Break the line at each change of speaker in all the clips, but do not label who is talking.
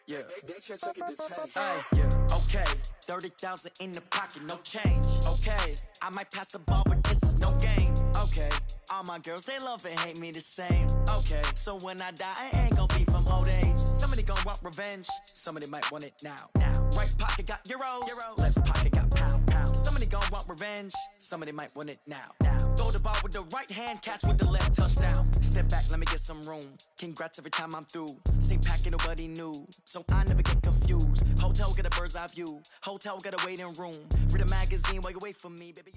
Yeah. Hey, yeah. Okay. 30,000 in the pocket, no change. Okay. I might pass the ball, but this is no game. Okay. All my girls, they love and hate me the same. Okay. So when I die, I ain't gonna be from old age. Somebody gonna want revenge. Somebody might want it now. Right pocket got euros. Left pocket got pound. Somebody gonna want revenge. Somebody might want it now. Throw the ball with the right hand, catch with the left, touchdown. Step back, let me get some room. Congrats every time I'm through. Same packet, nobody knew. So I never get confused. Hotel get a bird's eye view. Hotel got a waiting room. Read a magazine while you wait for me, baby.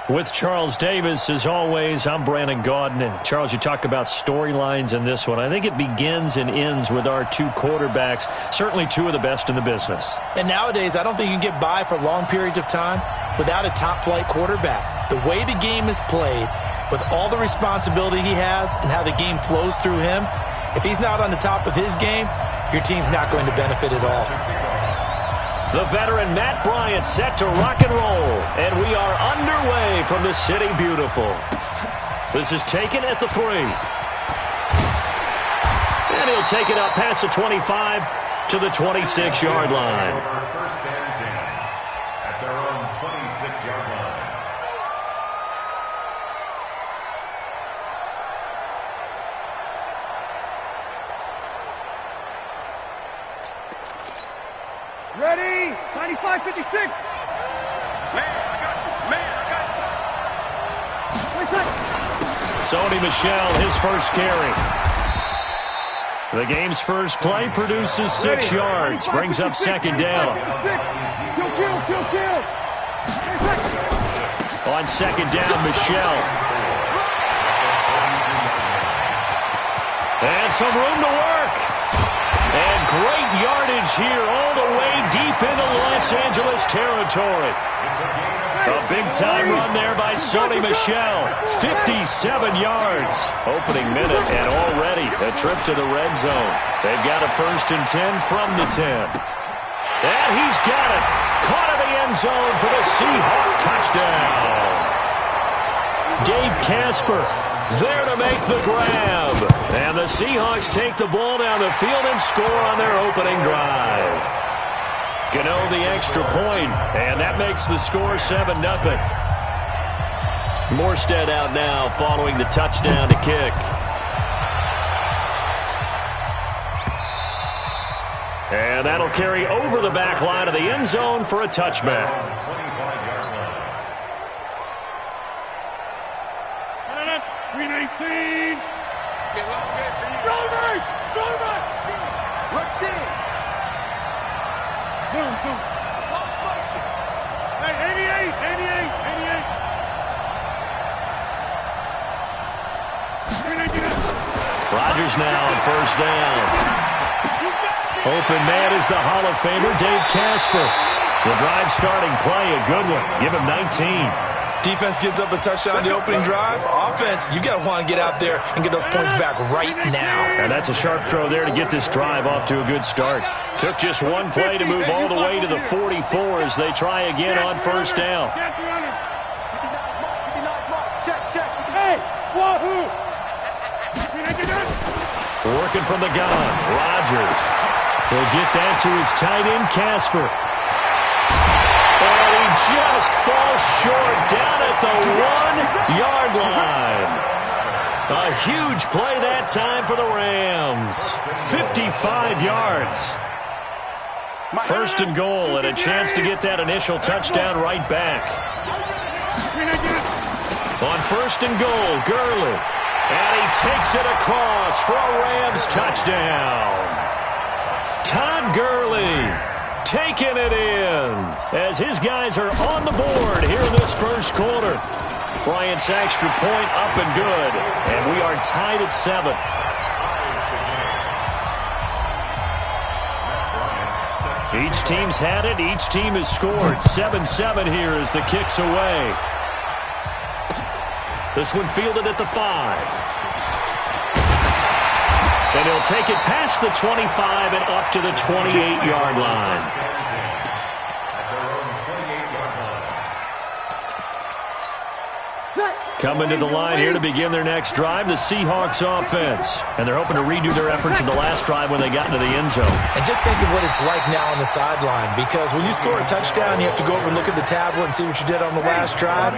With Charles Davis, as always, I'm Brandon Gaudin. Charles, you talk about storylines in this one. I think it begins and ends with our two quarterbacks, certainly two of the best in the business.
And nowadays, I don't think you can get by for long periods of time without a top-flight quarterback. The way the game is played, with all the responsibility he has and how the game flows through him, if he's not on the top of his game, your team's not going to benefit at all.
The veteran Matt Bryant set to rock and roll, and we are underway from the City Beautiful. This is taken at the 3. And he'll take it up past the 25 to the 26-yard line.
First and 10 at their own 26-yard line.
Ready? 95-56. Man,
I got you.
Sony Michel, his first carry. The game's first play produces 6 yards, brings up second down.
She'll kill.
On second down, Michel. And some room to work. And great yardage here all the way deep into Los Angeles territory. A big-time run there by Sony Michel. 57 yards. Opening minute and already a trip to the red zone. They've got a 1st and 10 from the 10. And he's got it. Caught in the end zone for the Seahawk touchdown. Dave Casper there to make the grab. And the Seahawks take the ball down the field and score on their opening drive. Gano the extra point, and that makes the score 7-0. Morstead out now following the touchdown to kick. And that'll carry over the back line of the end zone for a touchback.
319. Let's see. Boom. Hey, 88.
Rodgers now on first down. Open man is the Hall of Famer, Dave Casper. The drive starting play, a good one. Give him 19.
Defense gives up a touchdown on the opening drive. Offense, you got to want to get out there and get those points back right now.
And that's a sharp throw there to get this drive off to a good start. Took just one play to move all the way to the 44 as they try again on first down. Working from the gun, Rodgers. He'll get that to his tight end, Casper. And he just falls short down at the 1-yard line. A huge play that time for the Rams. 55 yards. 1st and goal and a chance to get that initial touchdown right back. On 1st and goal, Gurley. And he takes it across for a Rams touchdown. Todd Gurley taking it in as his guys are on the board here in this first quarter. Bryant's extra point up and good, and we are tied at 7. Each team's had it. Each team has scored. 7-7 here as the kick's away. This one fielded at the 5. And he'll take it past the 25 and up to the 28-yard line.
Set.
Coming to the line here to begin their next drive, the Seahawks offense. And they're hoping to redo their efforts in the last drive when they got into the end zone.
And just think of what it's like now on the sideline, because when you score a touchdown, you have to go over and look at the tablet and see what you did on the last drive.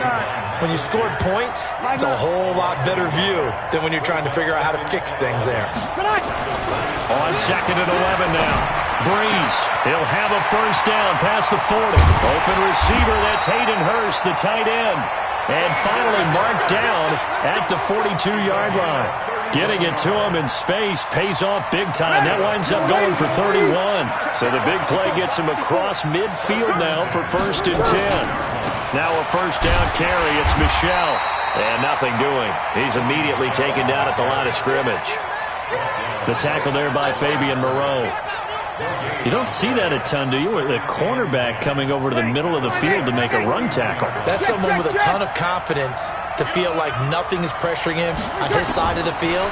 When you scored points, it's a whole lot better view than when you're trying to figure out how to fix things there.
On 2nd and 11 now. Breeze, he'll have a first down past the 40. Open receiver, that's Hayden Hurst, the tight end. And finally marked down at the 42-yard line. Getting it to him in space pays off big time. That winds up going for 31. So the big play gets him across midfield now for 1st and 10. Now a first down carry. It's Michel. And nothing doing. He's immediately taken down at the line of scrimmage. The tackle there by Fabian Moreau. You don't see that a ton, do you? The cornerback coming over to the middle of the field to make a run tackle.
That's someone with a ton of confidence to feel like nothing is pressuring him on his side of the field.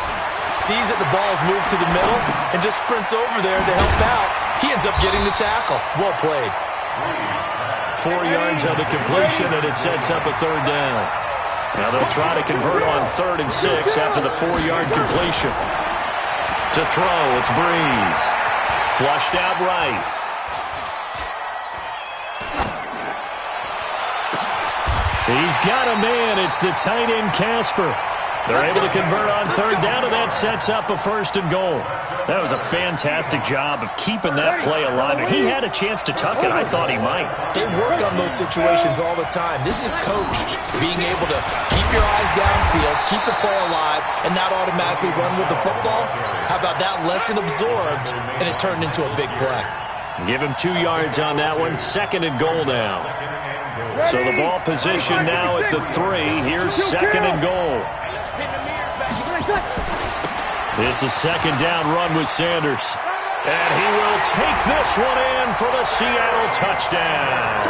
Sees that the ball's moved to the middle and just sprints over there to help out. He ends up getting the tackle. Well played.
4 yards on the completion, and it sets up a third down. Now they'll try to convert on 3rd and 6 after the 4-yard completion. To throw, it's Breeze. Flushed out right. He's got a man. It's the tight end, Casper. They're able to convert on 3rd down, and that sets up a 1st and goal. That was a fantastic job of keeping that play alive. He had a chance to tuck it. I thought he might.
They work on those situations all the time. This is coached, being able to keep your eyes downfield, keep the play alive, and not automatically run with the football. How about that lesson absorbed, and it turned into a big play?
Give him 2 yards on that one. 2nd and goal now. So the ball position now at the 3. Here's 2nd and goal. It's a 2nd down run with Sanders. And he will take this one in for the Seattle touchdown.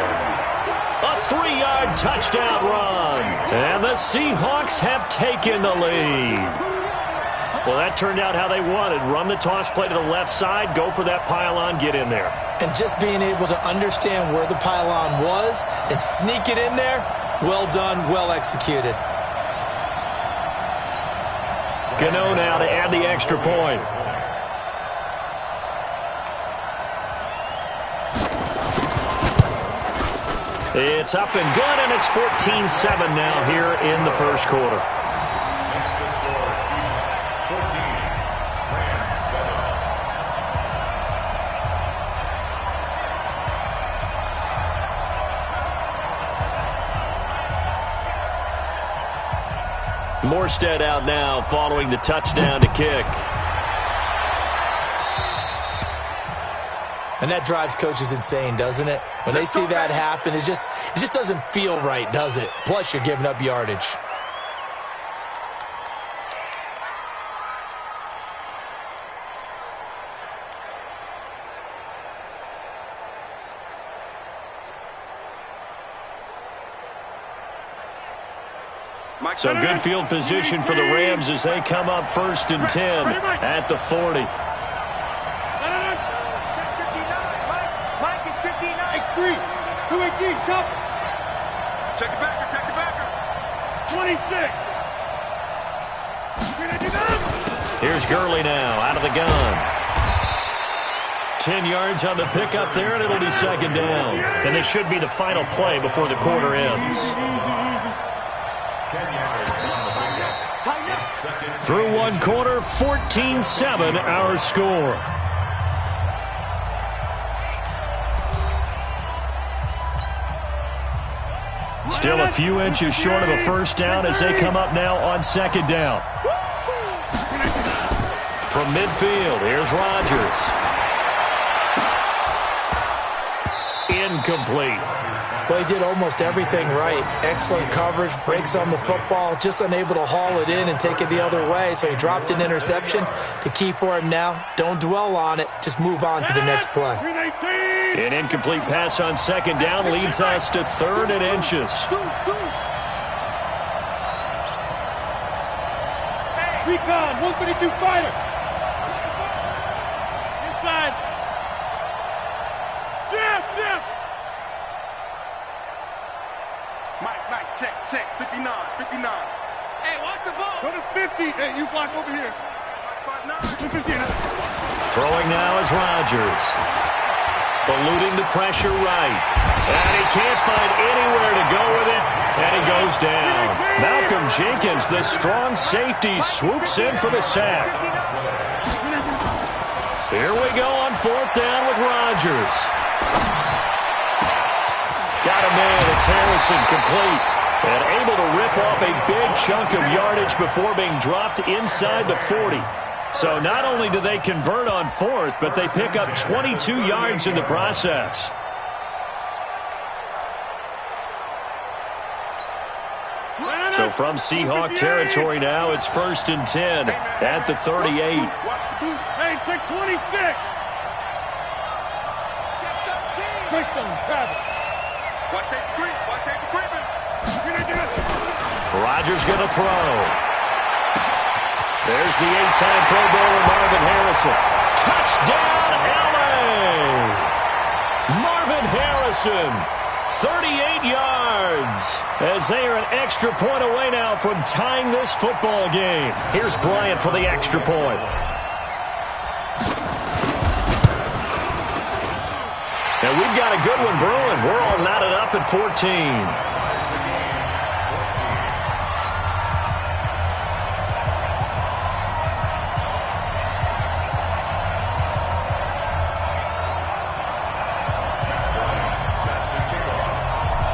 A 3-yard touchdown run. And the Seahawks have taken the lead. Well, that turned out how they wanted. Run the toss play to the left side, go for that pylon, get in there.
And just being able to understand where the pylon was and sneak it in there, well done, well executed.
Gano now to add the extra point. It's up and good, and it's 14-7 now here in the first quarter. Morstead out now following the touchdown to kick.
And that drives coaches insane, doesn't it? When they see that happen, it just doesn't feel right, does it? Plus, you're giving up yardage.
So good field position for the Rams as they come up 1st and 10 at the 40.
Mike is 59. X3. 218. Chop. Check the backer. Check the backer. 26.
Here's Gurley now out of the gun. 10 yards on the pickup there, and it'll be 2nd down. And this should be the final play before the quarter ends. Through one quarter, 14-7 our score. Still a few inches short of a first down as they come up now on 2nd down. From midfield, here's Rodgers. Incomplete.
Well, he did almost everything right. Excellent coverage, breaks on the football, just unable to haul it in and take it the other way, so he dropped an interception. The key for him now, don't dwell on it, just move on to the next play.
An incomplete pass on 2nd down leads us to 3rd and inches.
Recon, 132 fighter. Inside. Jab. Mike, check, 59. Hey, watch the ball. Go to 50. Hey, you block over here.
Throwing now is Rodgers. Eluding the pressure right. And he can't find anywhere to go with it. And he goes down. Malcolm Jenkins, the strong safety, swoops in for the sack. Here we go on 4th down with Rodgers. Got him in. It's Harrison complete. And able to rip off a big chunk of yardage before being dropped inside the 40. So not only do they convert on 4th, but they pick up 22 yards in the process. So from Seahawk territory now, it's 1st and 10 at the 38.
Hey, take 26. Touchdown, Travis. Watch safety creeping.
Rodgers going to throw. There's the 8-time Pro Bowler Marvin Harrison. Touchdown, LA! Marvin Harrison, 38 yards, as they are an extra point away now from tying this football game. Here's Bryant for the extra point. And we've got a good one brewing. We're all knotted up at 14.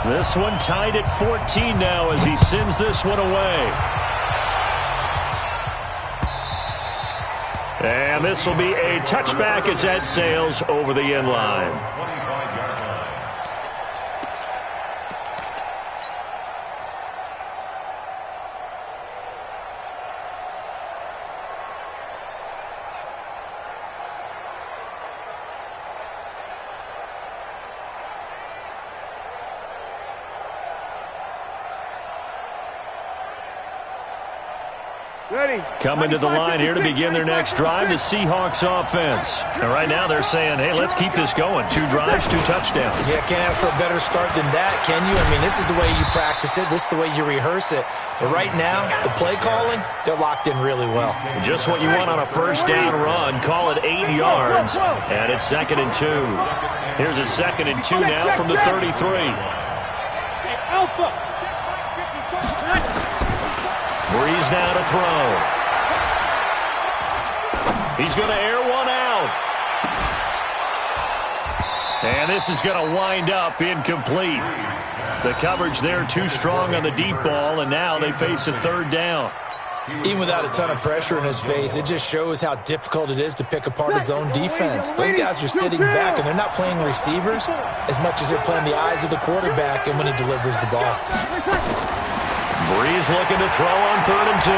This one tied at 14 now as he sends this one away. And this will be a touchback as that sails over the end line. Coming to the line here to begin their next drive, the Seahawks offense. And right now they're saying, hey, let's keep this going. 2 drives, 2 touchdowns.
Yeah, can't ask for a better start than that, can you? I mean, this is the way you practice it. This is the way you rehearse it. But right now, the play calling, they're locked in really well.
Just what you want on a 1st down run. Call it 8 yards. And it's 2nd and 2. Here's a 2nd and 2 now from the 33.
Alpha.
Breeze now to throw. He's going to air one out. And this is going to wind up incomplete. The coverage there too strong on the deep ball, and now they face a 3rd down.
Even without a ton of pressure in his face, it just shows how difficult it is to pick apart his own defense. Those guys are sitting back, and they're not playing receivers as much as they're playing the eyes of the quarterback and when he delivers the ball.
Breeze looking to throw on 3rd and 2.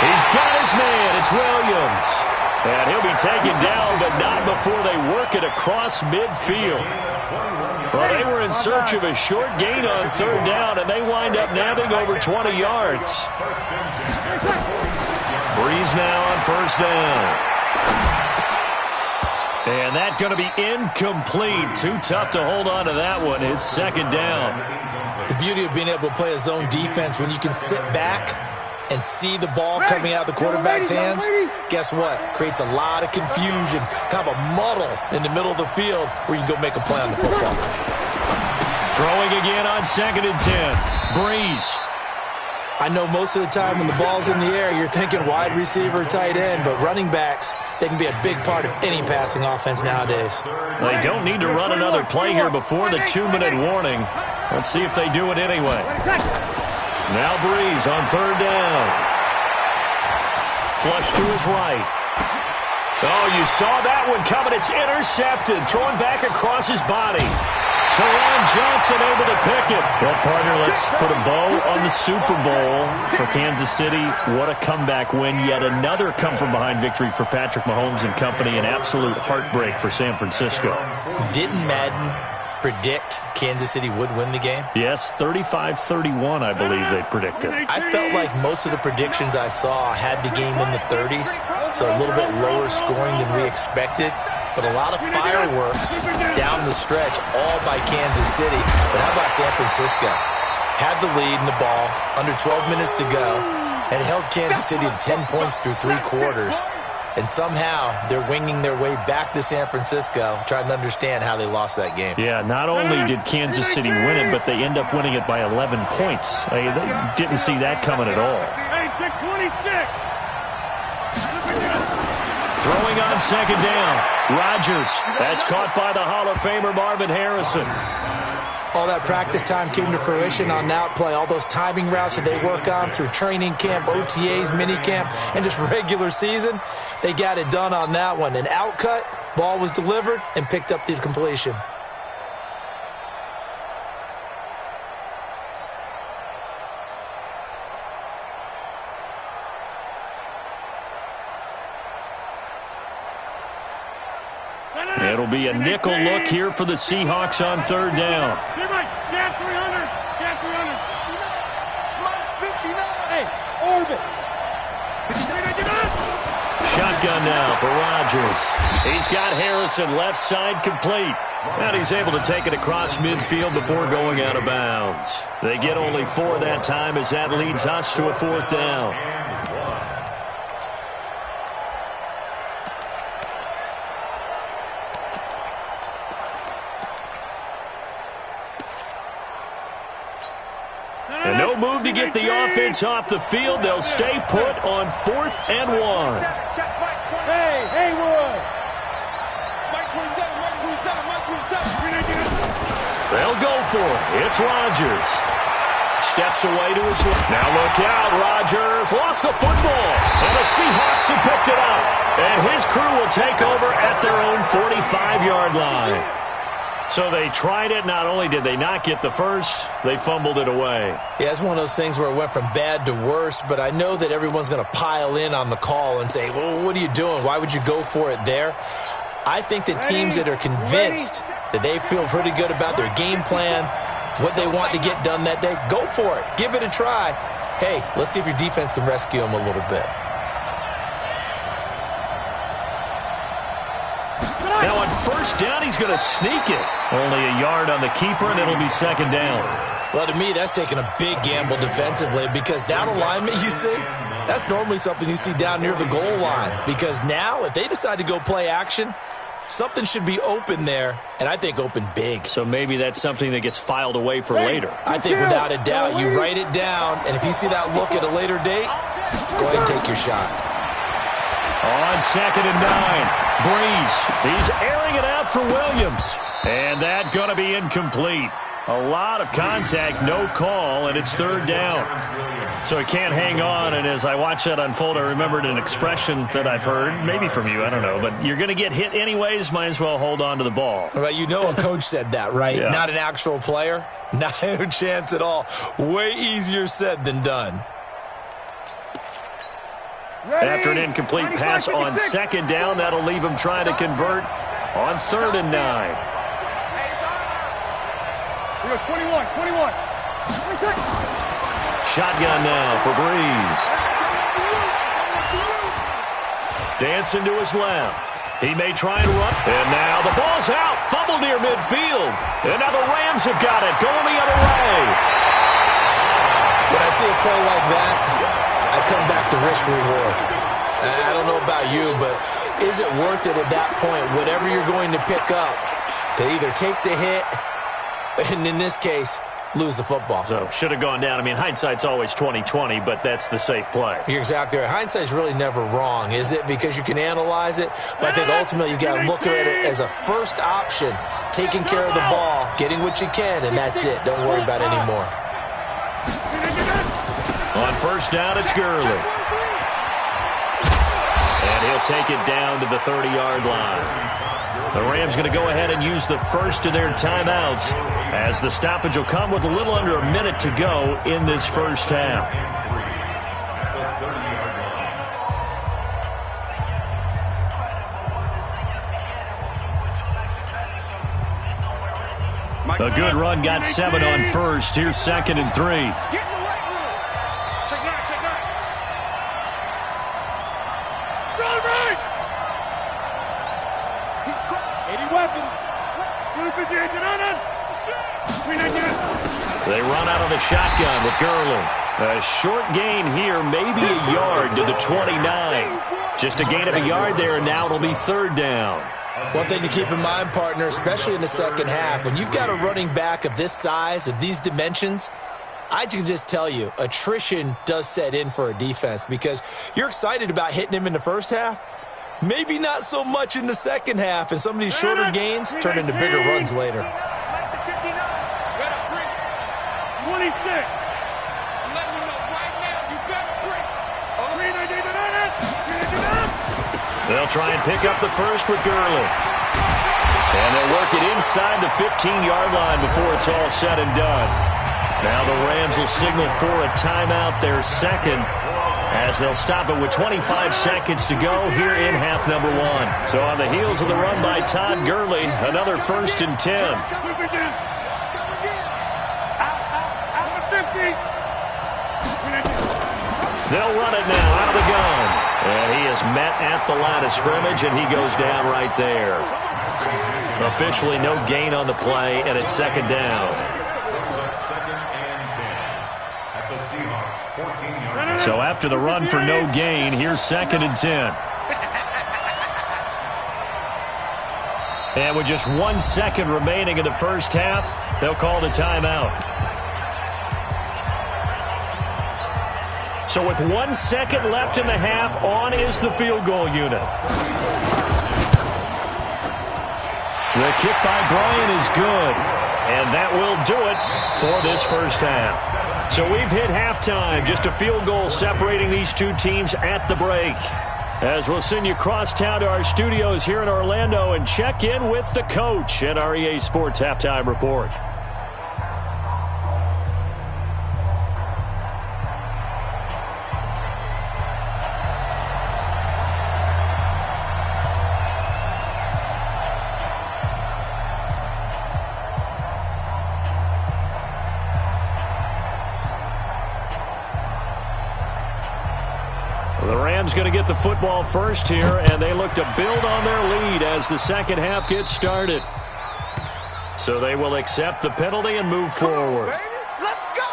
He's got his man. It's Williams. And he'll be taken down, but not before they work it across midfield. Well, they were in search of a short gain on 3rd down, and they wind up nabbing over 20 yards. Breeze now on 1st down. And that's going to be incomplete. Too tough to hold on to that one. It's 2nd down.
The beauty of being able to play a zone defense when you can sit back and see the ball coming out of the quarterback's hands, guess what? Creates a lot of confusion, kind of a muddle in the middle of the field where you can go make a play on the football.
Throwing again on 2nd and 10. Breeze.
I know most of the time when the ball's in the air, you're thinking wide receiver, tight end, but running backs, they can be a big part of any passing offense nowadays.
They don't need to run another play here before the 2-minute warning. Let's see if they do it anyway. Now Breeze on 3rd down. Flush to his right. Oh, you saw that one coming. It's intercepted. Throwing back across his body. Teron Johnson able to pick it. Well, partner, let's put a bow on the Super Bowl for Kansas City. What a comeback win. Yet another come-from-behind victory for Patrick Mahomes and company. An absolute heartbreak for San Francisco.
Didn't Madden predict Kansas City would win the game?
Yes, 35-31, I believe they predicted.
I felt like most of the predictions I saw had the game in the 30s, so a little bit lower scoring than we expected. but a lot of fireworks down the stretch, all by Kansas City. But how about San Francisco? Had the lead in the ball, under 12 minutes to go, and held Kansas City to 10 points through 3 quarters. And somehow they're winging their way back to San Francisco, trying to understand how they lost that game.
Yeah, not only did Kansas City win it, but they end up winning it by 11 points. They didn't see that coming at all.
Hey, 26.
Throwing on second down. Rodgers. That's caught by the Hall of Famer Marvin Harrison.
All that practice time came to fruition on that play. All those timing routes that they work on through training camp, OTAs, minicamp, and just regular season, they got it done on that one. An outcut, ball was delivered, and picked up the completion.
It'll be a nickel look here for the Seahawks on third down.
Scan 300. Scan 300. Hey, orbit.
Shotgun now for Rodgers. He's got Harrison left side complete. And he's able to take it across midfield before going out of bounds. They get only 4 that time as that leads us to a 4th down. And no move to get the offense off the field. They'll stay put on 4th and 1.
Hey, Haywood. Mike 27, Mike 27, Mike 27.
They'll go for it. It's Rodgers. Steps away to his left. Now look out. Rodgers lost the football. And the Seahawks have picked it up. And his crew will take over at their own 45-yard line. So they tried it. Not only did they not get the first, they fumbled it away.
Yeah, it's one of those things where it went from bad to worse, but I know that everyone's going to pile in on the call and say, well, what are you doing? Why would you go for it there? I think that teams that are convinced that they feel pretty good about their game plan, what they want to get done that day, go for it. Give it a try. Hey, let's see if your defense can rescue them a little bit.
Now on first down, he's going to sneak it. Only a yard on the keeper, and it'll be second down.
Well, to me, that's taking a big gamble defensively because that alignment you see, that's normally something you see down near the goal line. Because now, if they decide to go play action, something should be open there, and I think open big.
So maybe that's something that gets filed away for later.
I think without a doubt, you write it down, and if you see that look at a later date, go ahead and take your shot.
On second and 9. Breeze, he's airing it out for Williams. And that going to be incomplete. A lot of contact, no call, and it's third down. So he can't hang on, and as I watch that unfold, I remembered an expression that I've heard, maybe from you, I don't know, but you're going to get hit anyways, might as well hold on to the ball.
Right, you know a coach said that, right?
Yeah.
Not an actual player. Not a chance at all. Way easier said than done.
After an incomplete pass on second down, that'll leave him trying to convert on third and 9.
We go 21.
Shotgun now for Breeze. Dancing to his left. He may try and run. And now the ball's out. Fumble near midfield. And now the Rams have got it. Going the other way.
When I see a play like that, I come back to risk reward. I don't know about you, but is it worth it at that point, whatever you're going to pick up, to either take the hit, and in this case, lose the football?
So should have gone down. I mean, hindsight's always 20/20, but that's the safe play.
You're exactly right. Hindsight's really never wrong, is it? Because you can analyze it, but I think ultimately you got to look at it as a first option, taking care of the ball, getting what you can, and that's it. Don't worry about it anymore.
On first down, it's Gurley. And he'll take it down to the 30-yard line. The Rams going to go ahead and use the first of their timeouts as the stoppage will come with a little under a minute to go in this first half. A good run got 7 on first. Here's second and 3.
He's
They run out of the shotgun with Gurley. A short gain here, maybe a yard to the 29. Just a gain of a yard there, and now it'll be third down.
One thing to keep in mind, partner, especially in the second half, when you've got a running back of this size, of these dimensions, I can just tell you, attrition does set in for a defense because you're excited about hitting him in the first half. Maybe not so much in the second half, and some of these shorter gains turn into bigger runs later.
26.
They'll try and pick up the first with Gurley. And they'll work it inside the 15-yard line before it's all said and done. Now the Rams will signal for a timeout, their second, as they'll stop it with 25 seconds to go here in half number one. So on the heels of the run by Todd Gurley, another 1st and 10. They'll run it now out of the gun. And he is met at the line of scrimmage, and he goes down right there. Officially no gain on the play, and it's second down. So after the run for no gain, here's 2nd and 10. And with just 1 second remaining in the first half, they'll call the timeout. So with 1 second left in the half, on is the field goal unit. The kick by Bryant is good, and that will do it for this first half. So we've hit halftime, just a field goal separating these two teams at the break. As we'll send you across town to our studios here in Orlando and check in with the coach at our EA Sports Halftime Report. The Rams going to get the football first here, and they look to build on their lead as the second half gets started. So they will accept the penalty and move forward.
Let's go!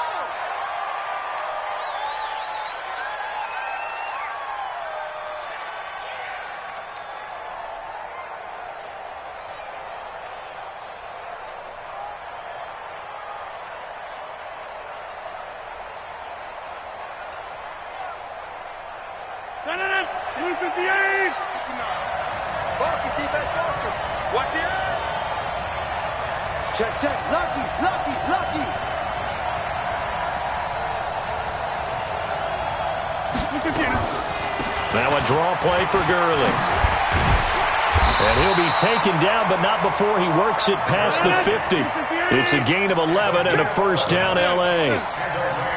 Check, check. Lucky.
Now a draw play for Gurley. And he'll be taken down, but not before he works it past the 50. It's a gain of 11 and a first down, L.A.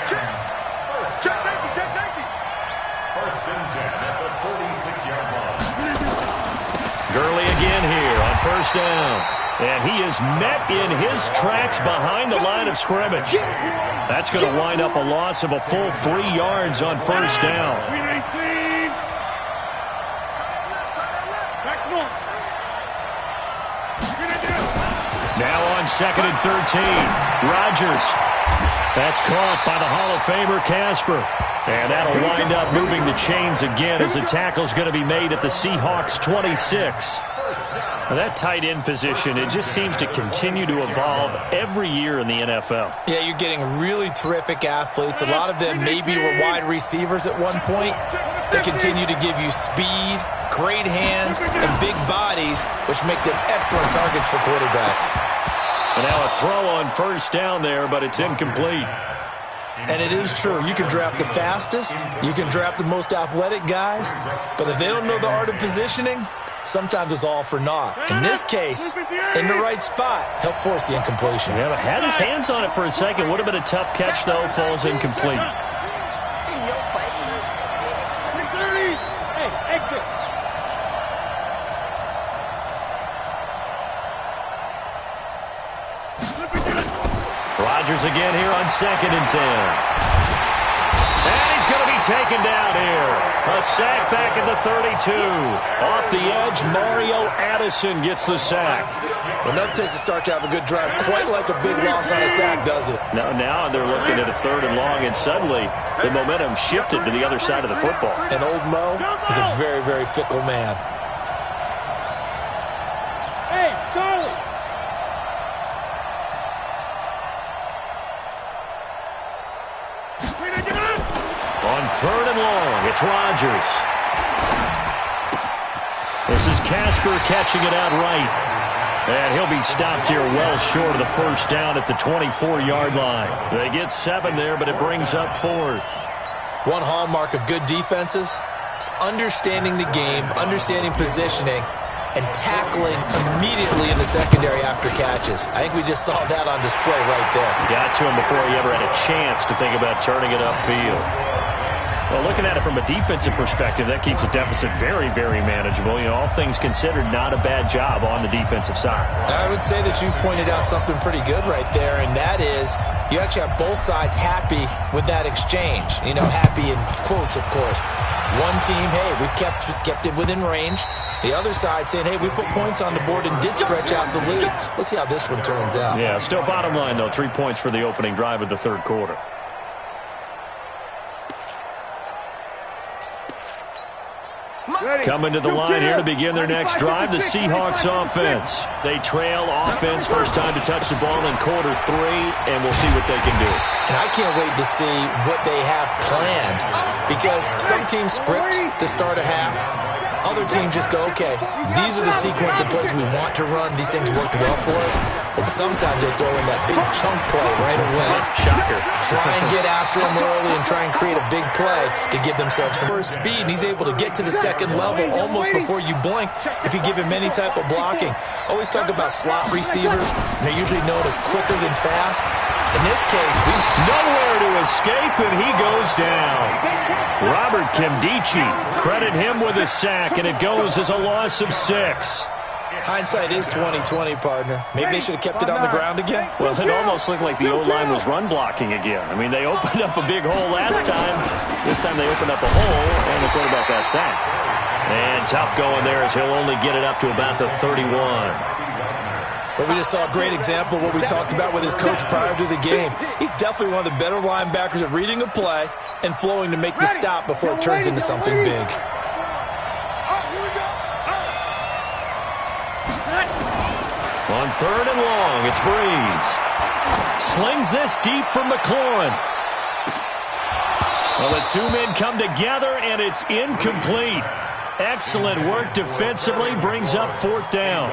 Check safety.
1st and 10 at the 46-yard line.
Gurley again here on first down. And he is met in his tracks behind the line of scrimmage. That's going to wind up a loss of a full 3 yards on first down. Now on 2nd and 13. Rodgers. That's caught by the Hall of Famer Casper. And that'll wind up moving the chains again as the tackle's going to be made at the Seahawks 26. Now that tight end position, it just seems to continue to evolve every year in the NFL.
Yeah, you're getting really terrific athletes. A lot of them maybe were wide receivers at one point. They continue to give you speed, great hands, and big bodies, which make them excellent targets for quarterbacks.
And now a throw on first down there, but it's incomplete.
And it is true. You can draft the fastest. You can draft the most athletic guys. But if they don't know the art of positioning, sometimes it's all for naught. In this case, in the right spot, help force the incompletion.
Yeah, but had his hands on it for a second. Would have been a tough catch, though. Falls incomplete.
In your face. Hey, exit.
Rodgers again here on 2nd and 10. And he's going to be taken down here. A sack back at the 32. Off the edge, Mario Addison gets the sack.
Well, nothing takes a start to have a good drive quite like a big loss on a sack, does it?
Now they're looking at a 3rd and long, and suddenly the momentum shifted to the other side of the football.
And old Mo is a very, very fickle man.
Hey, Charlie!
On 3rd and long, it's Rodgers. This is Casper catching it out right. And he'll be stopped here well short of the first down at the 24-yard line. They get 7 there, but it brings up 4th.
One hallmark of good defenses is understanding the game, understanding positioning, and tackling immediately in the secondary after catches. I think we just saw that on display right there.
Got to him before he ever had a chance to think about turning it upfield. Well, looking at it from a defensive perspective, that keeps a deficit very, very manageable. You know, all things considered, not a bad job on the defensive side. I
would say that you've pointed out something pretty good right there, and that is you actually have both sides happy with that exchange. You know, happy in quotes, of course. One team, hey, we've kept it within range. The other side saying, hey, we put points on the board and did stretch out the lead. Let's see how this one turns out.
Yeah, still bottom line, though, 3 points for the opening drive of the 3rd quarter. Coming to the line here to begin their next drive, the Seahawks offense. They trail offense, first time to touch the ball in quarter 3, and we'll see what they can do.
And I can't wait to see what they have planned, because some teams script to start a half. Other teams just go, okay, these are the sequence of plays we want to run. These things worked well for us. And sometimes they throw in that big chunk play right away.
Shocker.
Try and get after them early and try and create a big play to give themselves some more speed. And he's able to get to the second level almost before you blink if you give him any type of blocking. Always talk about slot receivers. They're usually known as quicker than fast. In this case,
nowhere to escape, and he goes down. Robert Kimdichie, credit him with a sack, and it goes as a loss of 6.
Hindsight is 20/20, partner. Maybe they should have kept it on the ground again.
Well, it almost looked like the O-line was run blocking again. I mean, they opened up a big hole last time. This time they opened up a hole, and the quarterback got sacked. And tough going there as he'll only get it up to about the 31.
But we just saw a great example of what we talked about with his coach prior to the game. He's definitely one of the better linebackers at reading a play and flowing to make the stop before it turns into something big.
On 3rd and long, it's Breeze. Slings this deep from McLaurin. Well, the two men come together, and it's incomplete. Excellent work defensively, brings up 4th down.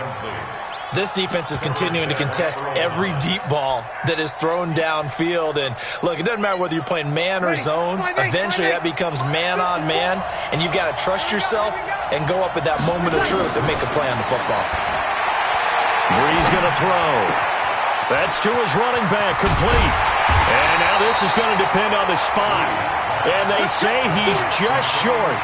This defense is continuing to contest every deep ball that is thrown downfield. And, look, it doesn't matter whether you're playing man or zone. Eventually, that becomes man-on-man, and you've got to trust yourself and go up at that moment of truth and make a play on the football.
Breeze going to throw. That's to his running back, complete. And now this is going to depend on the spot. And they say he's just short.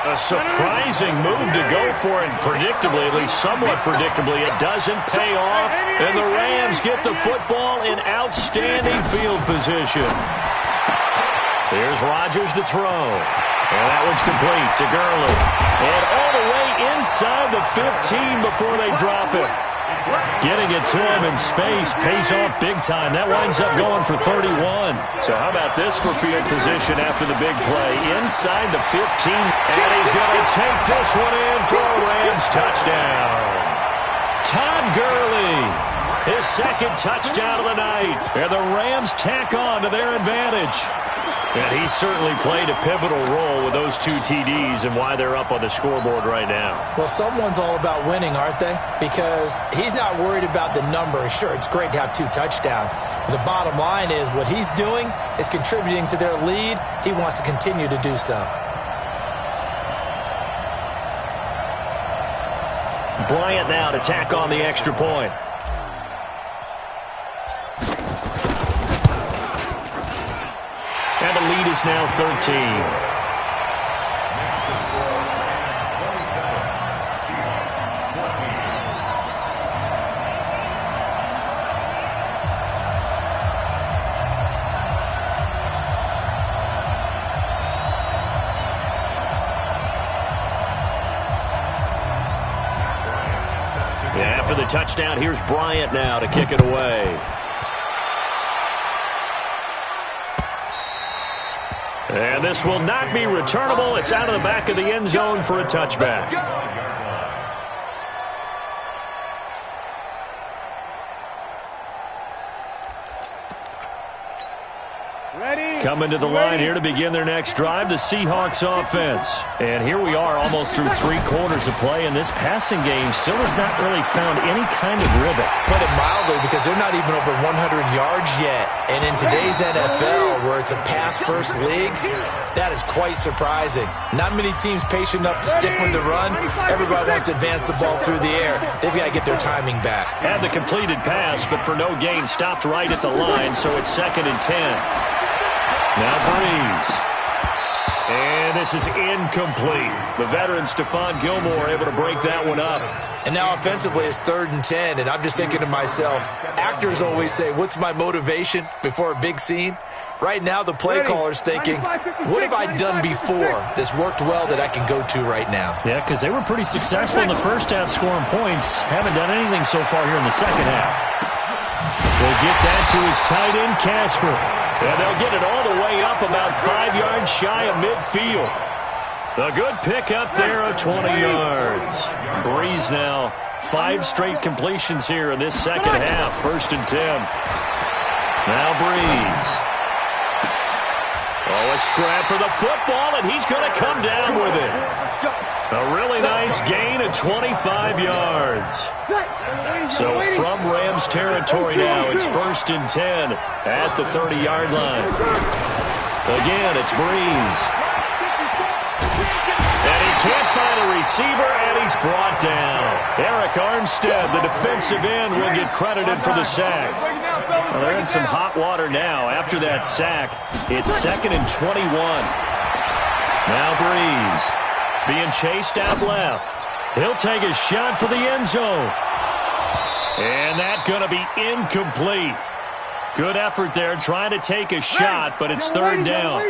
A surprising move to go for it, predictably, at least somewhat predictably, it doesn't pay off, and the Rams get the football in outstanding field position. Here's Rodgers to throw, and that one's complete to Gurley. And all the way inside the 15 before they drop it. Getting it to him in space pays off big time. That winds up going for 31. So how about this for field position after the big play? Inside the 15, and he's going to take this one in for a Rams touchdown. Todd Gurley, his 2nd touchdown of the night. And the Rams tack on to their advantage. And he certainly played a pivotal role with those 2 TDs and why they're up on the scoreboard right now.
Well, someone's all about winning, aren't they? Because he's not worried about the number. Sure, it's great to have 2 touchdowns. But the bottom line is what he's doing is contributing to their lead. He wants to continue to do so.
Bryant now to tack on the extra point. And the lead is now 13. the touchdown. Here's Bryant now to kick it away. And this will not be returnable. It's out of the back of the end zone for a touchback. Coming to the line here to begin their next drive, the Seahawks offense. And here we are almost through 3 quarters of play, and this passing game still has not really found any kind of rhythm.
Put it mildly, because they're not even over 100 yards yet. And in today's NFL, where it's a pass-first league, that is quite surprising. Not many teams patient enough to stick with the run. Everybody wants to advance the ball through the air. They've got to get their timing back.
Had the completed pass, but for no gain, stopped right at the line, so it's 2nd and 10. Now Breeze. And this is incomplete. The veteran Stephon Gilmore able to break that one up.
And now offensively it's 3rd and 10, and I'm just thinking to myself, actors always say, what's my motivation before a big scene? Right now the play caller's thinking, what have I done before that's worked well that I can go to right now?
Yeah, because they were pretty successful in the first half scoring points. Haven't done anything so far here in the second half. They'll get that to his tight end, Casper. And they'll get it all the way up about 5 yards shy of midfield. A good pickup there of 20 yards. Breeze now, 5 straight completions here in this second half. 1st and 10. Now Breeze. Oh, a scrap for the football, and he's going to come down with it. A really nice gain of 25 yards. So from Rams territory now, it's 1st and 10 at the 30-yard line. Again, it's Breeze. And he can't find a receiver, and he's brought down. Eric Armstead, the defensive end, will get credited for the sack. Well, they're in some hot water now. After that sack, it's 2nd and 21. Now Breeze being chased out left. He'll take a shot for the end zone. And that's going to be incomplete. Good effort there trying to take a shot, but it's 3rd down.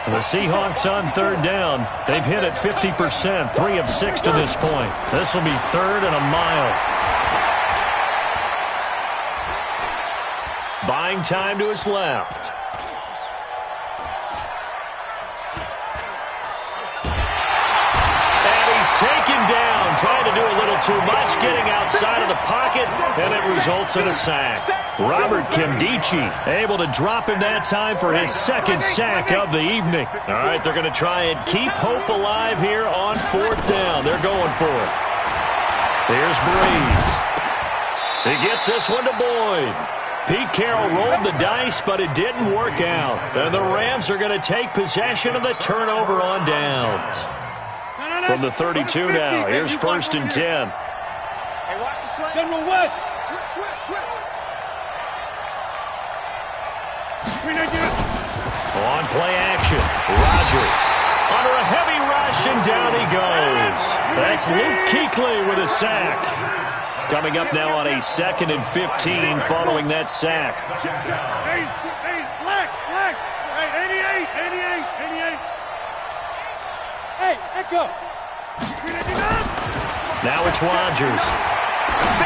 The Seahawks on 3rd down. They've hit it 50%, 3 of 6 to this point. This will be 3rd and a mile. Buying time to his left. Taken down, trying to do a little too much, getting outside of the pocket, and it results in a sack. Robert Kimdichie able to drop him that time for his 2nd sack of the evening. All right, they're going to try and keep hope alive here on 4th down. They're going for it. Here's Breeze. He gets this one to Boyd. Pete Carroll rolled the dice, but it didn't work out. And the Rams are going to take possession of the turnover on downs. From the 32 now, here's 1st and 10.
Hey, watch the slant. General West. Switch.
On play action, Rodgers. Under a heavy rush, and down he goes. That's Luke Kuechly with a sack. Coming up now on a 2nd and 15 following that sack.
Hey, black. Hey, 88. Hey, echo.
Now it's Rodgers.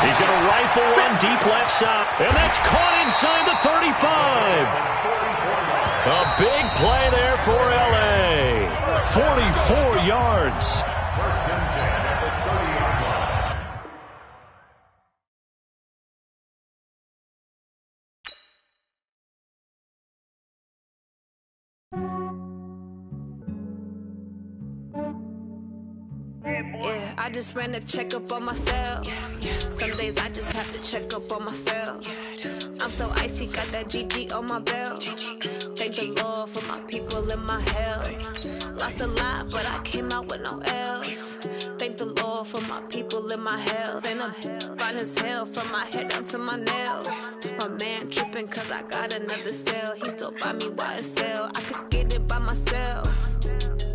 He's going to rifle one deep left side. And that's caught inside the 35. A big play there for L.A. 44 yards.
1st and 10 at the 30-yard line.
Yeah, I just ran a checkup on myself. Some days I just have to check up on myself. I'm so icy, got that GG on my belt. Thank the Lord for my people and my health. Lost a lot, but I came out with no L's. Thank the Lord for my people and my health. And I'm fine as hell from my head down to my nails. My man tripping cause I got another cell. He still buy me YSL. I could get it by myself.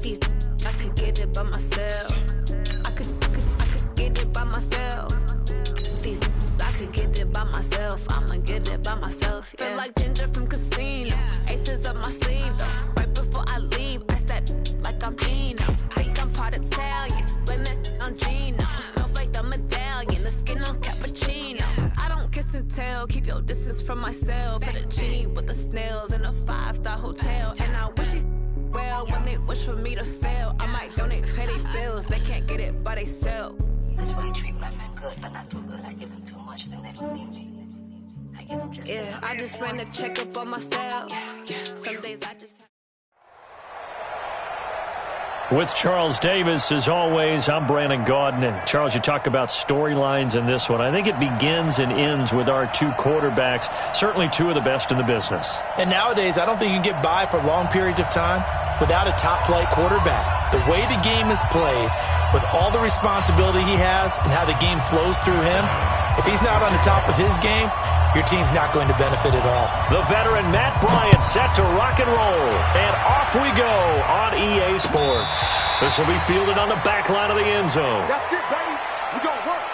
These I could get it by myself. I could get it by myself. These I could get it by myself. I'ma get it by myself. Yeah. Feel like Ginger from Casino. Aces up my sleeve though. Right before I leave, I step like I'm Dino. Think I'm part Italian. Blame that on Gino. Smells like the medallion. The skin on Cappuccino. hotel. Keep your distance from myself. At a genie with the snails in a 5-star hotel. And I wish these well when they wish for me to fail. I might donate petty bills. They can't get it by themselves.
That's why I treat my men good, but not too good. I give them too much, then they don't need me. I give them just enough.
I just ran a checkup on myself. Some days I just...
With Charles Davis, as always, I'm Brandon Gaudin. Charles, you talk about storylines in this one. I think it begins and ends with our two quarterbacks, certainly two of the best in the business.
And nowadays, I don't think you can get by for long periods of time without a top-flight quarterback. The way the game is played, with all the responsibility he has and how the game flows through him, if he's not on the top of his game, your team's not going to benefit at all.
The veteran Matt Bryant set to rock and roll. And off we go on EA Sports. This will be fielded on the back line of the end zone.
That's it, baby. We gonna work.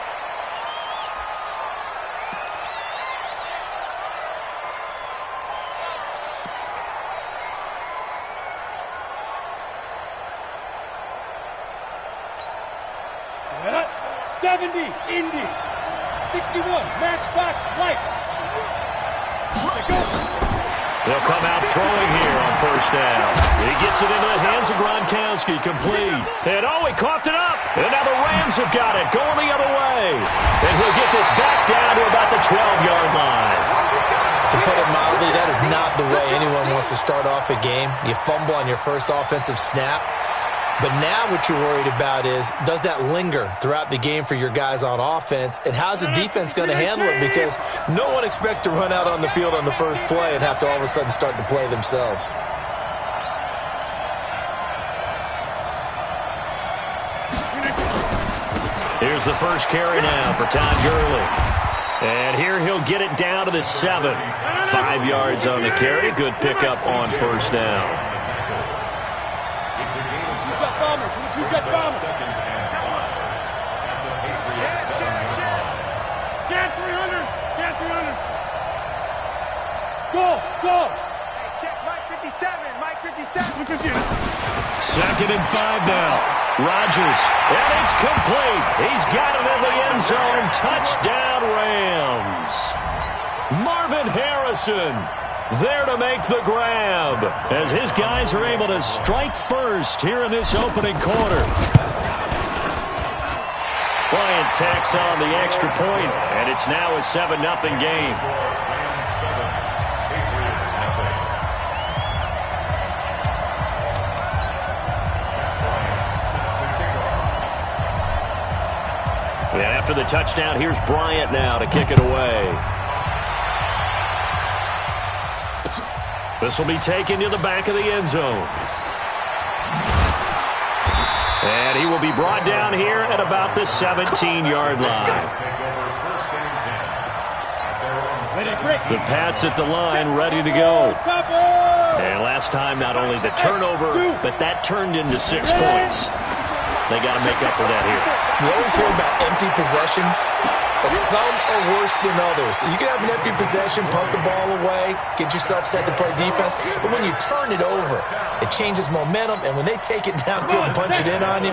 Set up. 70, Indy. 61, matchbox, white.
They'll come out throwing here on first down. He gets it into the hands of Gronkowski, complete. And he coughed it up. And now the Rams have got it, going the other way. And he'll get this back down to about the 12-yard line.
To put it mildly, that is not the way anyone wants to start off a game. You fumble on your first offensive snap. But now what you're worried about is, does that linger throughout the game for your guys on offense? And how's the defense going to handle it? Because no one expects to run out on the field on the first play and have to all of a sudden start to play themselves.
Here's the first carry now for Todd Gurley. And here he'll get it down to the 7. 5 yards on the carry. Good pickup on first down.
Just bomber. Get 300. Get 300. Go. Hey, check Mike 57. Mike 57.
2nd and 5 now. Rodgers. And it's complete. He's got it in the end zone. Touchdown, Rams. Marvin Harrison there to make the grab as his guys are able to strike first here in this opening quarter. Bryant tacks on the extra point, and it's now a 7-0 game. And after the touchdown, here's Bryant now to kick it away. This will be taken to the back of the end zone. And he will be brought down here at about the 17-yard line. The Pats at the line, ready to go. And last time, not only the turnover, but that turned into 6 points. They got to make up for that here.
You always hear about empty possessions, but some are worse than others. You can have an empty possession, punt the ball away, get yourself set to play defense, but when you turn it over, it changes momentum, and when they take it downfield and punch it in on you,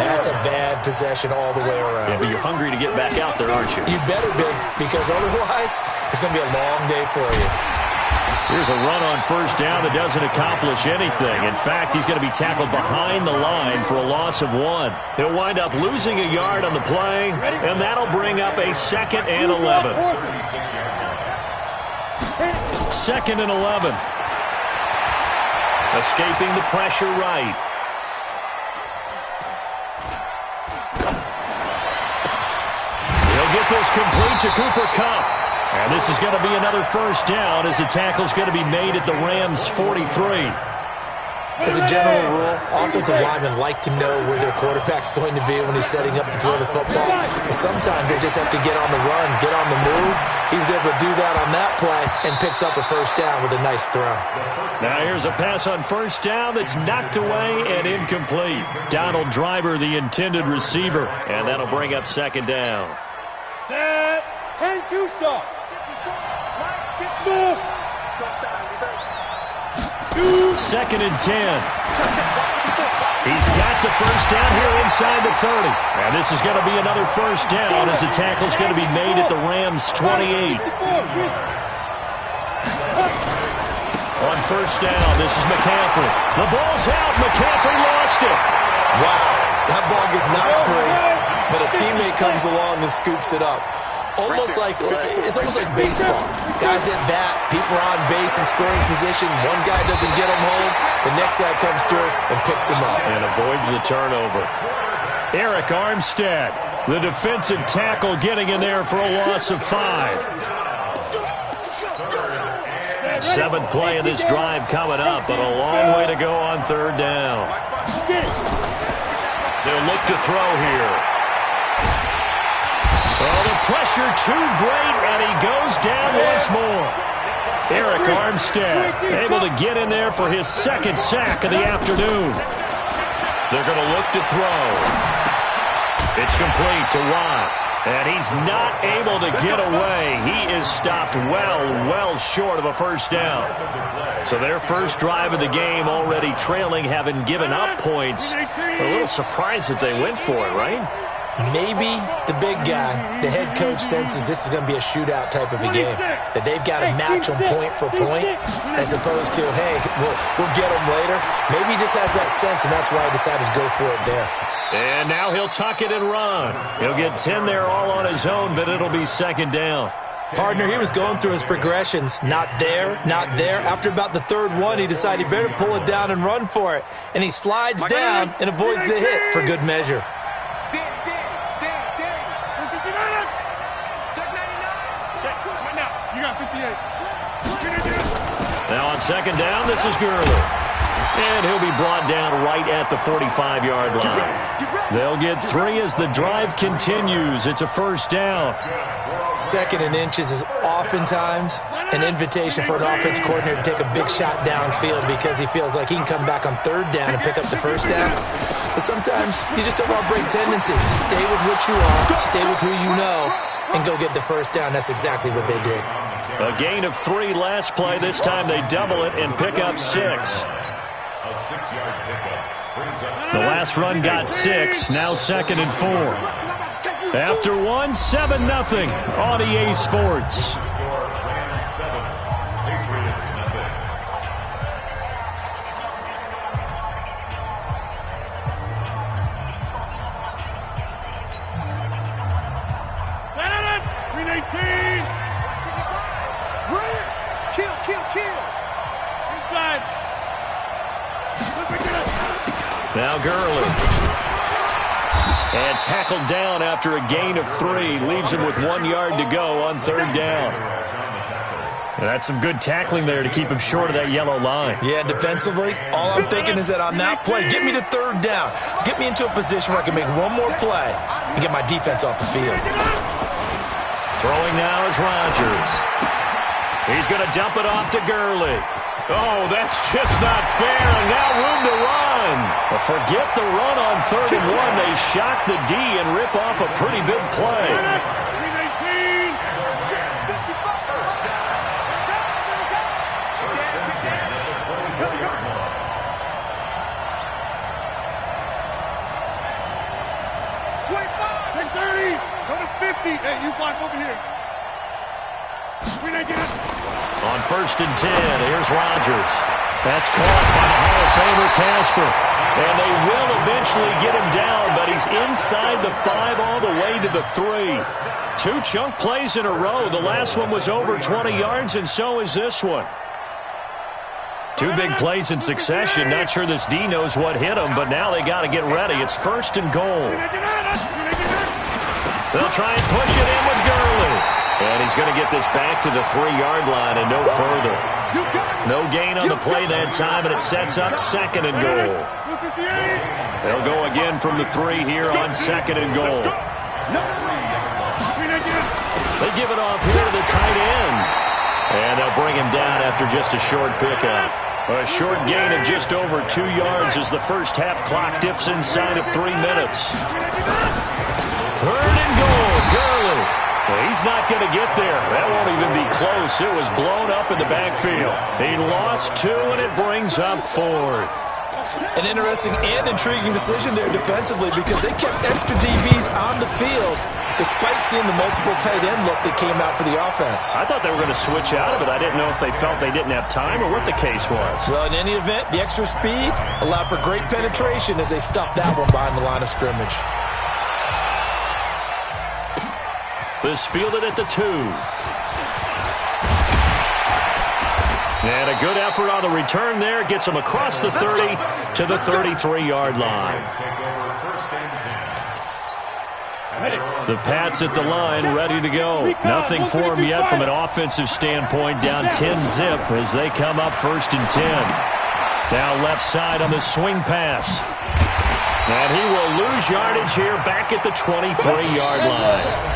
that's a bad possession all the way around.
Yeah, but you're hungry to get back out there, aren't you?
You better be, because otherwise, it's going to be a long day for you.
Here's a run on first down that doesn't accomplish anything. In fact, he's going to be tackled behind the line for a loss of 1. He'll wind up losing a yard on the play, and that'll bring up a 2nd and 11. 2nd and 11. Escaping the pressure right. He'll get this complete to Cooper Kupp. And this is going to be another first down as the tackle's going to be made at the Rams' 43.
As a general rule, offensive linemen like to know where their quarterback's going to be when he's setting up to throw the football. But sometimes they just have to get on the run, get on the move. He was able to do that on that play and picks up a first down with a nice throw.
Now here's a pass on first down that's knocked away and incomplete. Donald Driver, the intended receiver, and that'll bring up 2nd down.
Set. 10-2 stop. Smooth.
2nd and 10. He's got the first down here inside the 30. And this is going to be another first down as the tackle's going to be made at the Rams' 28. On first down, this is McCaffrey. The ball's out. McCaffrey lost it.
Wow, that ball gets knocked free, but a teammate comes along and scoops it up. It's almost like baseball. Guys at bat, people are on base in scoring position. One guy doesn't get him home. The next guy comes through and picks him up.
And avoids the turnover. Eric Armstead, the defensive tackle, getting in there for a loss of 5. 7th play of this drive coming up, but a long way to go on 3rd down. They'll look to throw here. Oh, the pressure too great, and he goes down once more. Eric Armstead able to get in there for his 2nd sack of the afternoon. They're going to look to throw. It's complete to Watt, and he's not able to get away. He is stopped well short of a first down. So their first drive of the game already trailing, having given up points. A little surprised that they went for it, right?
Maybe the big guy, the head coach, senses this is going to be a shootout type of a game, that they've got to match them point for point, as opposed to, hey, we'll get them later. Maybe he just has that sense, and that's why he decided to go for it there.
And now he'll tuck it and run. He'll get 10 there all on his own, but it'll be 2nd down.
Partner, he was going through his progressions. Not there, not there. After about the 3rd one, he decided he better pull it down and run for it. And he slides down and avoids the hit for good measure.
Now on 2nd down, this is Gurley. And he'll be brought down right at the 45-yard line. They'll get 3 as the drive continues. It's a first down.
2nd and inches is oftentimes an invitation for an offense coordinator to take a big shot downfield because he feels like he can come back on 3rd down and pick up the first down. But sometimes you just don't want to break tendency. Stay with what you are, stay with who you know, and go get the first down. That's exactly what they did.
A gain of 3 last play. This time they double it and pick up 6.
A 6-yard pickup brings up.
The last run got 6. Now 2nd and 4. After 1, 7-0 on EA Sports.
Rams 7, Patriots nothing.
Now Gurley. And tackled down after a gain of 3. Leaves him with 1 yard to go on 3rd down. And that's some good tackling there to keep him short of that yellow line.
Yeah, defensively, all I'm thinking is that on that play, get me to 3rd down. Get me into a position where I can make one more play and get my defense off the field.
Throwing now is Rodgers. He's going to dump it off to Gurley. Oh, that's just not fair, and now room to run. Well, forget the run on 3rd and 1. They shock the D and rip off a pretty big play.
Hey, you block over here.
On 1st and 10, here's Rodgers. That's caught by the Hall of Famer Casper. And they will eventually get him down, but he's inside the 5 all the way to the 3. 2 chunk plays in a row. The last one was over 20 yards, and so is this one. 2 big plays in succession. Not sure this D knows what hit him, but now they got to get ready. It's 1st and goal. They'll try and push it in with Gurley. And he's going to get this back to the 3-yard line and no further. No gain on the play that time, and it sets up 2nd and goal. They'll go again from the 3 here on 2nd and goal. They give it off here to the tight end. And they'll bring him down after just a short pickup. A short gain of just over 2 yards as the first half clock dips inside of 3 minutes. 3rd and goal, Gurley. Well, he's not going to get there. That won't even be close. It was blown up in the backfield. He lost 2, and it brings up 4th.
An interesting and intriguing decision there defensively because they kept extra DBs on the field despite seeing the multiple tight end look that came out for the offense.
I thought they were going to switch out of it. I didn't know if they felt they didn't have time or what the case was.
Well, in any event, the extra speed allowed for great penetration as they stuffed that one behind the line of scrimmage.
This fielded at the 2. And a good effort on the return there. Gets him across the 30 to the 33-yard line. The Pats at the line, ready to go. Nothing for them yet from an offensive standpoint. Down 10-zip as they come up 1st and 10. Now left side on the swing pass. And he will lose yardage here back at the 23-yard line.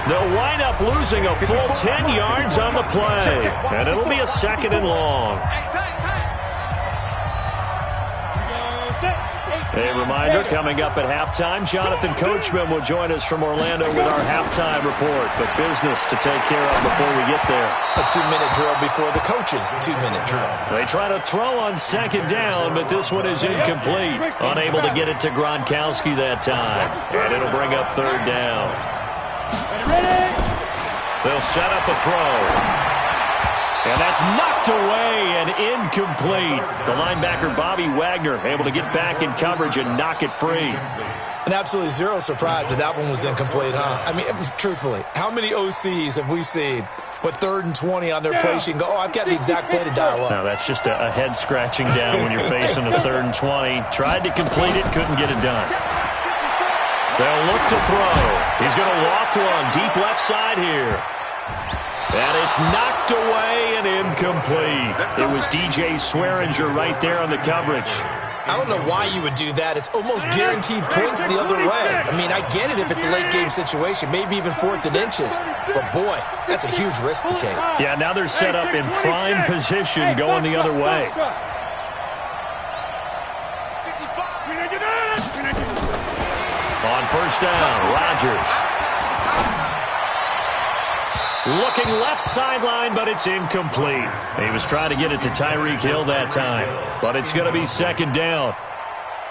They'll wind up losing a full 10 yards on the play. And it'll be a 2nd and long. A reminder, coming up at halftime, Jonathan Coachman will join us from Orlando with our halftime report. But business to take care of before we get there.
A 2-minute drill before the coach's 2-minute drill.
They try to throw on 2nd down, but this one is incomplete. Unable to get it to Gronkowski that time. And it'll bring up 3rd down. They'll set up a throw. And that's knocked away and incomplete. The linebacker, Bobby Wagner, able to get back in coverage and knock it free.
And absolutely zero surprise that one was incomplete, huh? I mean, truthfully, how many OCs have we seen put 3rd and 20 on their play sheet and go, oh, I've got the exact play to dial up?
No, that's just a head-scratching down when you're facing a 3rd and 20. Tried to complete it, couldn't get it done. They'll look to throw. He's going to loft one deep left side here. And it's knocked away and incomplete. It was DJ Swearinger right there on the coverage.
I don't know why you would do that. It's almost guaranteed points the other way. I mean, I get it if it's a late-game situation, maybe even 4th and inches. But, boy, that's a huge risk to take.
Yeah, now they're set up in prime position going the other way. On 1st down, Rodgers. Looking left sideline, but it's incomplete. He was trying to get it to Tyreek Hill that time, but it's going to be 2nd down.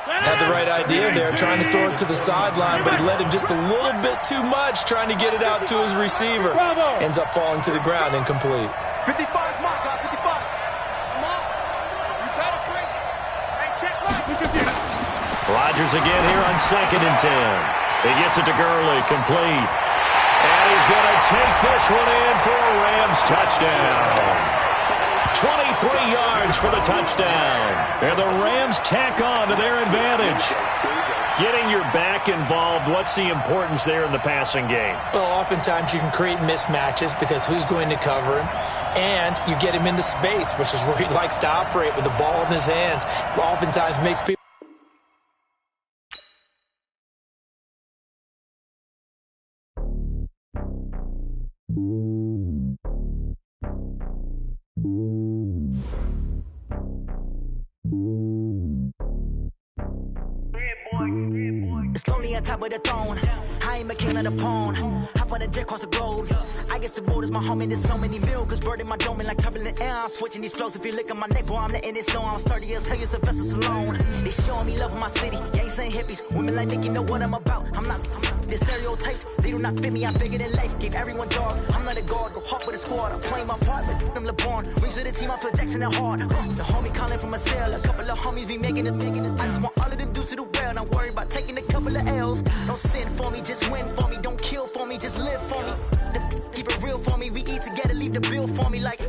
Had the right idea there, trying to throw it to the sideline, but he led him just a little bit too much, trying to get it out to his receiver. Ends up falling to the ground, incomplete.
55, my God, 55. Come on. You better quick. Hey, check right.
Rodgers again here on 2nd and 10. He gets it to Gurley, complete. And he's going to take this one in for a Rams touchdown. 23 yards for the touchdown. And the Rams tack on to their advantage. Getting your back involved, what's the importance there in the passing game?
Well, oftentimes you can create mismatches because who's going to cover him? And you get him into space, which is where he likes to operate with the ball in his hands. Oftentimes makes people...
It's lonely on top of the throne. I ain't a king of the pawn. Hop on a jet across the globe. I guess the road is my home and there's so many milkers burning my dome like turbulent air. I'm switching these flows. If you look at my neck, boy, I'm letting it slow. I'm sturdy as hell, it's a vessel alone. They showing me love in my city. Gangs ain't hippies. Women like Nick, you know what I'm about. I'm not the stereotypes. They do not fit me. I'm bigger than life. Gave everyone jaws. I'm not a guard. Go hard with the squad. I'm playing my part, but them LeBron. Wings of the team, I feel Jackson and hard. The homie calling from a cell. A couple of homies be making it. I just want all of them dudes to the well. Not worried about taking a couple of L's. Don't sin for me, just win for me. Don't kill for me, just live for me. Keep it real for me. We eat together, leave the bill for me like.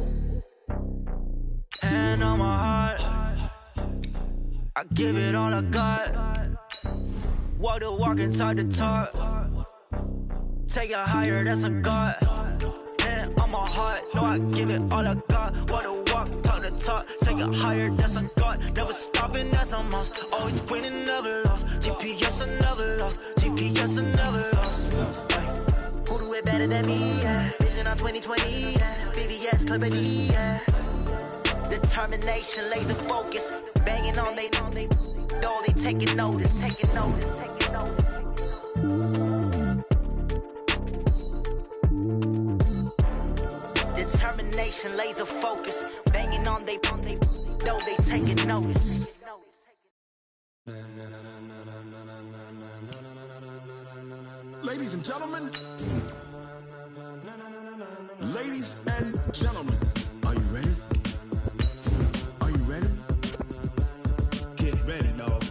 Hand on my heart, I give it all I got. Walk the walk inside the talk. Take it higher, that's a God. Hand on my heart, no, I give it all I got. Walk the walk, talk the talk. Take it higher, that's a God. Never stopping, that's a must. Always winning, never lost. GPS, I never lost. GPS, I never lost. Who do it better than me? Yeah. Vision on 2020. Yeah. VVS, Clarity. Yeah. Determination, laser focus. Banging on they door, they taking notice. Taking notice. Taking notice.
determination, laser focus. Banging on they though they taking notice.
Ladies and gentlemen, ladies and gentlemen, are you ready? Are you ready?
Get ready, dog.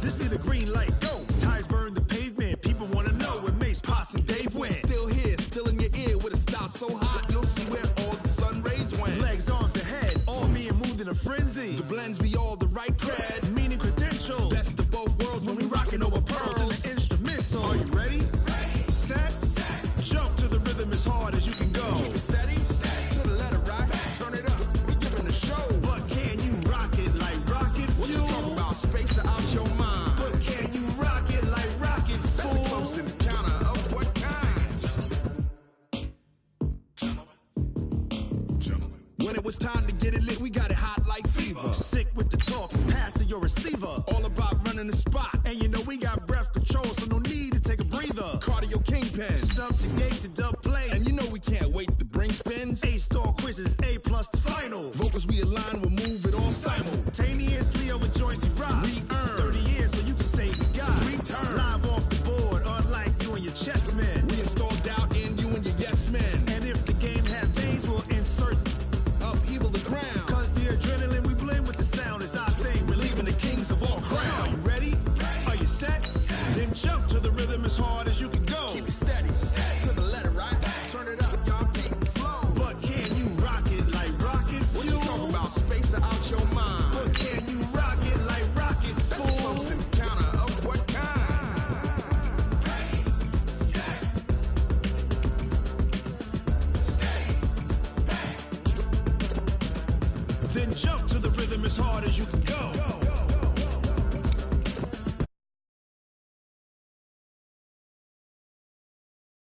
This be the green light, go. Tires burn the pavement, people wanna know where Mace, Pops, and Dave went. Still here, still in your ear with a style so hot, you'll see where all the sun rays went. Legs, arms, and head, all being moved in a frenzy. The blends be all the right cred, meaning credentials. Best of both worlds when we rockin' over pearls in the instrumental. Are you ready? Set, jump to the rhythm as hard as you can go. Keep it steady, to the letter rock, turn it up, we giving a show. But can you rock it like rocket fuel? What you talking about, space out your mind? But can you rock it like rockets, fool? That's a close encounter of what kind? Gentlemen. When it was time to get it lit, we got it hot like fever. Sick with the talk, pass to your receiver. All about running the spot. And you know we got breath control, so no need to take a breather. Cardio kingpin, subjugate the dub play. And you know we can't wait to bring spins. A-star quizzes, A+ the final. Vocals we align, we'll move it all simultaneously over joints we rock. We earn 30 years, so you can say we got. We turn live off the board, unlike you and your chess men. We install doubt in you and your yes men. And if the game had veins, we'll insert upheaval the ground. Cause the adrenaline we blend with the sound is our thing, relieving the kings of all crowns. So are you ready? Are you set? Then jump to the rhythm as hard as you can go. Keep it steady, to the letter right. Turn it up, y'all beat the flow. But can you rock it like rocket fuel? What you talking about, space out your mind? But can you rock it like rockets, fool? That's a close encounter of what kind? Then jump to the rhythm as hard as you can go.